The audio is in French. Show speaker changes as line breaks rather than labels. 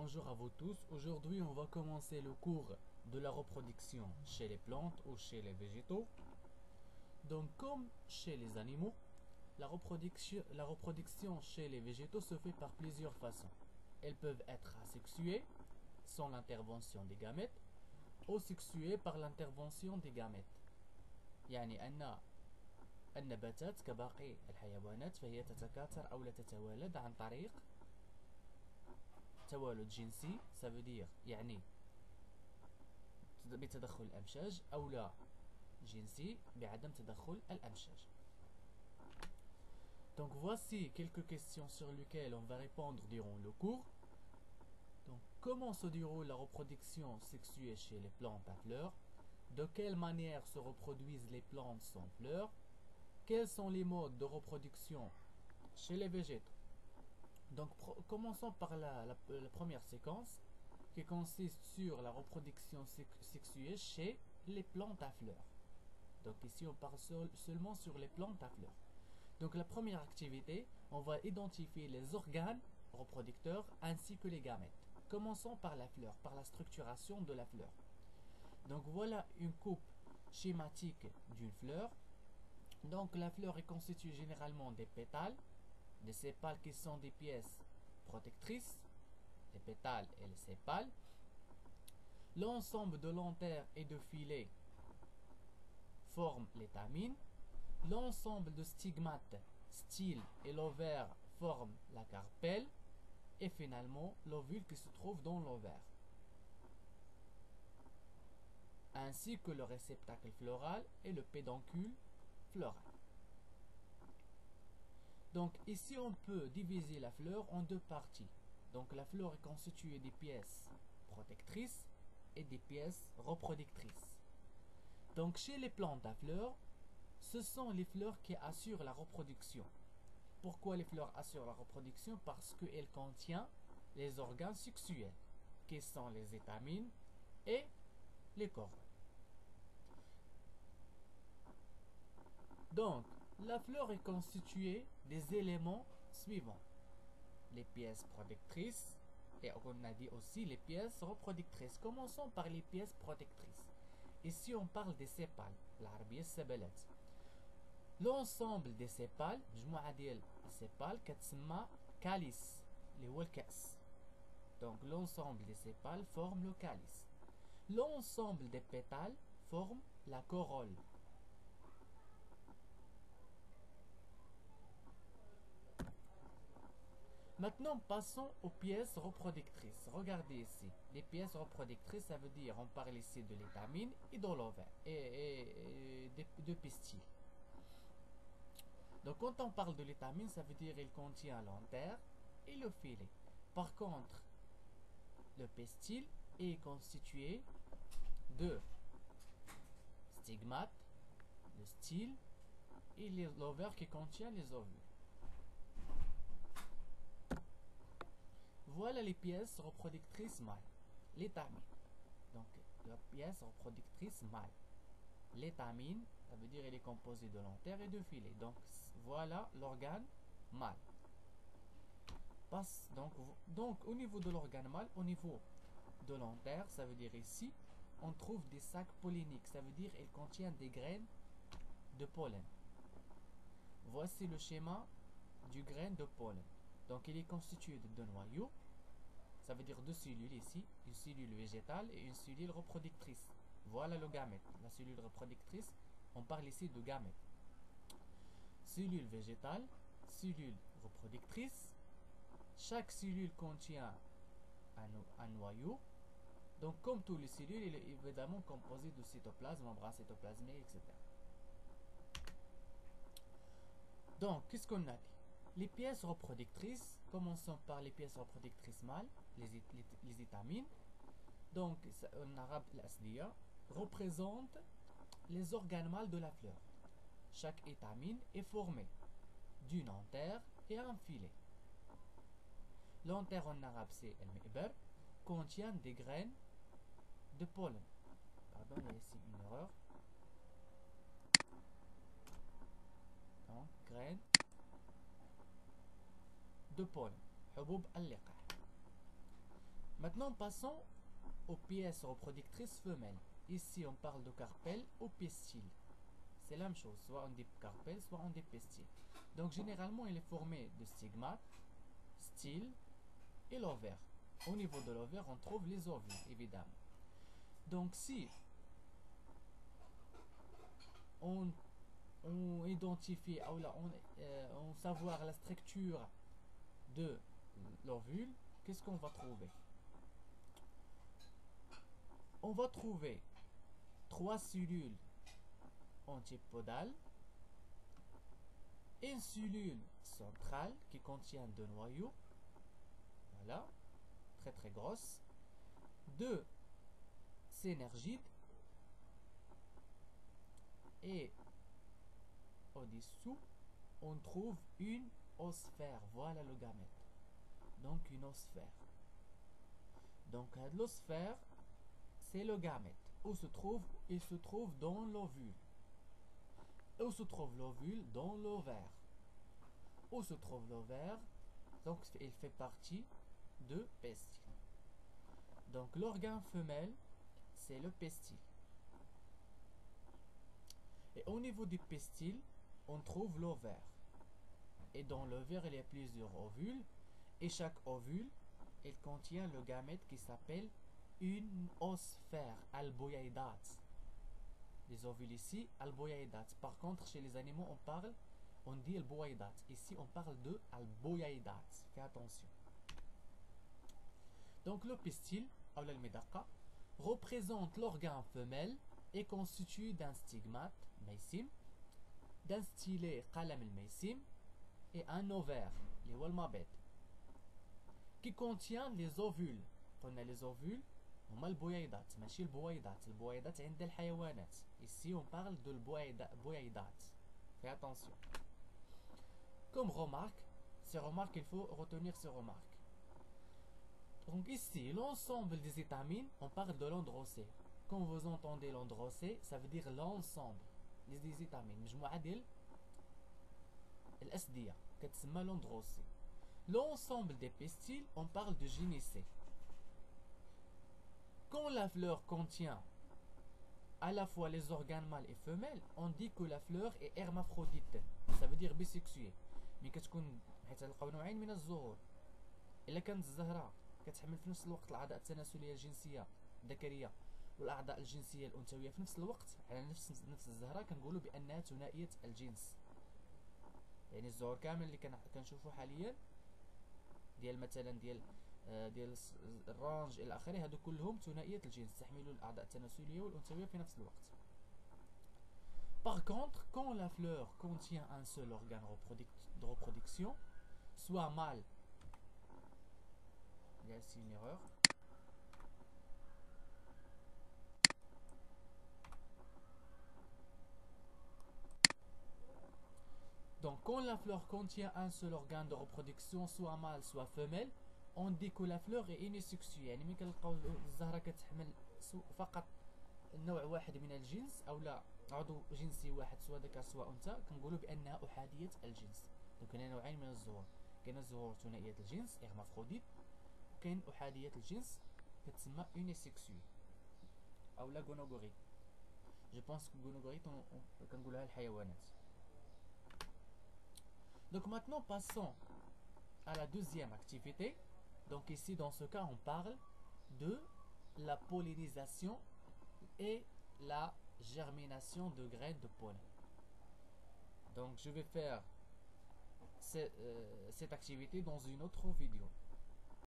Bonjour à vous tous. Aujourd'hui, on va commencer le cours de la reproduction chez les plantes ou chez les végétaux. Donc, comme chez les animaux, la reproduction chez les végétaux se fait par plusieurs façons. Elles peuvent être asexuées, sans l'intervention des gamètes, ou sexuées par l'intervention des gamètes. يعني أن النباتات كباقي الحيوانات فهي تتكاثر أو لا تتوالد عن طريق توالد جنسي. ça veut dire يعني بتدخل الأمشاج أو لا جنسي بعدم تدخل الأمشاج. Donc voici quelques questions sur lesquelles on va répondre durant le cours. Donc comment se déroule la reproduction sexuée chez les plantes à fleurs? De quelle manière se reproduisent les plantes sans fleurs? Quels sont les modes de reproduction chez les végétaux? Donc commençons par la première séquence qui consiste sur la reproduction sexuée chez les plantes à fleurs. Donc ici on parle seulement sur les plantes à fleurs. Donc la première activité, on va identifier les organes reproducteurs ainsi que les gamètes. Commençons par la fleur, par la structuration de la fleur. Donc voilà une coupe schématique d'une fleur. Donc la fleur est constituée généralement des pétales, des sépales qui sont des pièces protectrices, les pétales et les sépales. L'ensemble de l'antère et de filets forment l'étamine. L'ensemble de stigmates, styles et l'ovaire forment la carpelle. Et finalement, l'ovule qui se trouve dans l'ovaire. Ainsi que le réceptacle floral et le pédoncule floral. Donc ici on peut diviser la fleur en deux parties. Donc la fleur est constituée des pièces protectrices et des pièces reproductrices. Donc chez les plantes à fleurs, ce sont les fleurs qui assurent la reproduction. Pourquoi les fleurs assurent la reproduction? Parce qu'elles contiennent les organes sexuels, qui sont les étamines et les corolles. Donc, la fleur est constituée des éléments suivants. Les pièces protectrices, et on a dit aussi les pièces reproductrices. Commençons par les pièces protectrices. Ici, on parle des sépales. العربية السبلات. L'ensemble des sépales, مجموعة ديال السépales كتسمى calice اللي هو الكأس. Donc l'ensemble des sépales forme le calice. L'ensemble des pétales forme la corolle. Maintenant, passons aux pièces reproductrices. Regardez ici. Les pièces reproductrices, ça veut dire, on parle ici de l'étamine et de l'ovaire et de pistil. Donc, quand on parle de l'étamine, ça veut dire qu'il contient l'antère et le filet. Par contre, le pistil est constitué de stigmates, de style et l'ovaire qui contient les ovules. Voilà les pièces reproductrices mâles. L'étamine. Donc, la pièce reproductrice mâle. L'étamine, ça veut dire qu'elle est composée de l'antère et de filet. Donc, voilà l'organe mâle. Donc, au niveau de l'organe mâle, au niveau de l'antère, ça veut dire ici, on trouve des sacs polliniques. Ça veut dire qu'elle contient des graines de pollen. Voici le schéma du grain de pollen. Donc, il est constitué de deux noyaux. Ça veut dire deux cellules ici, une cellule végétale et une cellule reproductrice. Voilà le gamète. La cellule reproductrice, on parle ici de gamète. Cellule végétale, cellule reproductrice. Chaque cellule contient un noyau. Donc, comme toutes les cellules, il est évidemment composé de cytoplasme, membrane cytoplasmique, etc. Donc, qu'est-ce qu'on a dit? Les pièces reproductrices, commençons par les pièces reproductrices mâles, les étamines. Donc, en arabe, l'asliya, représente les organes mâles de la fleur. Chaque étamine est formée d'une antère et un filet. L'antère en arabe, c'est el-mi'bar, contient des graines de pollen. Pardon, il y a ici une erreur. Donc, graines de pollen. حبوب اللقاح. Maintenant, passons aux pièces reproductrices femelles. Ici, on parle de carpelle ou pistil. C'est la même chose, soit on dit carpelle, soit on dit pistil. Donc, généralement, il est formé de stigmates, styles et l'ovaire. Au niveau de l'ovaire, on trouve les ovules, évidemment. Donc, si on identifie, on savoir la structure de l'ovule, qu'est-ce qu'on va trouver? On va trouver 3 cellules antipodales, une cellule centrale qui contient 2 noyaux, voilà, très très grosse, 2 synergides, et au-dessous, on trouve une osphère, voilà le gamète. Donc une osphère. Donc l'osphère, c'est le gamète. Où se trouve? Il se trouve dans l'ovule. Où se trouve l'ovule? Dans l'ovaire. Où se trouve l'ovaire? Donc il fait partie de pestil. Donc l'organe femelle, c'est le pestil. Et au niveau du pestil, on trouve l'ovaire. Et dans l'ovaire, il y a plusieurs ovules. Et chaque ovule, il contient le gamète qui s'appelle une osphère, alboïdat. Les ovules ici, alboïdat. Par contre, chez les animaux, on dit alboïdat. Ici, on parle de alboïdat. Fais attention. Donc, le pistil, ou le médaqa, représente l'organe femelle et constitué d'un stigmate, meisim, d'un stylet, qalam al-meisim, et un ovaire, les walmabed, qui contient les ovules. On a les ovules, هما البويضات ماشي البويضات. البويضات عند الحيوانات. Ici on parle de البويضات. Fais attention. Comme remarque, ces remarques, il faut retenir ces remarques. Donc ici, l'ensemble des étamines, on parle de l'androcée. Quand vous entendez l'androcée, ça veut dire l'ensemble des étamines. مجموعة ديال الأسدية كتسمى l'androcée. L'ensemble des pistils, on parle de gynécée. Quand la fleur contient à la fois les organes mâles et femelles, on dit que la fleur est hermaphrodite. Ça veut dire bisexuée. ملي كتكون حيت تلقاو نوعين من الزهور. إلا كانت الزهرة كتحمل في نفس الوقت الأعضاء التناسلية الجنسية الذكرية والأعضاء الجنسية الأنثوية في نفس الوقت على نفس الزهرة، كنقولوا بأنها ثنائية الجنس. يعني الزهور كامل اللي كنشوفوا حاليا ديال مثلا ديال الرانج الى اخره، هادو كلهم ثنائيه الجنس، تحمل الاعضاء التناسليه والانثويه في نفس الوقت. Par contre, quand la fleur contient un seul organe de reproduction, soit mâle, il y a ici une erreur, donc quand la fleur contient un seul organe de reproduction, soit mâle, soit femelle, on dit que la fleur est unisexuée. يعني ملي كنلقاو الزهرة كتحمل فقط نوع واحد من الجنس او لا عضو جنسي واحد سواء ذكر سواء انثى، كنقولوا بانها احادية الجنس. دونك كاين نوعين من الزهور، كاين الزهور ثنائية الجنس hermaphrodite، وكاين احادية الجنس كتسمى unisexuée او لا غونوغوري. جو بونس كو غونوغوري كنقولها الحيوانات. Donc maintenant passons à la deuxième activité. Donc ici dans ce cas on parle de la pollinisation et la germination de graines de pollen. Donc je vais faire cette activité dans une autre vidéo.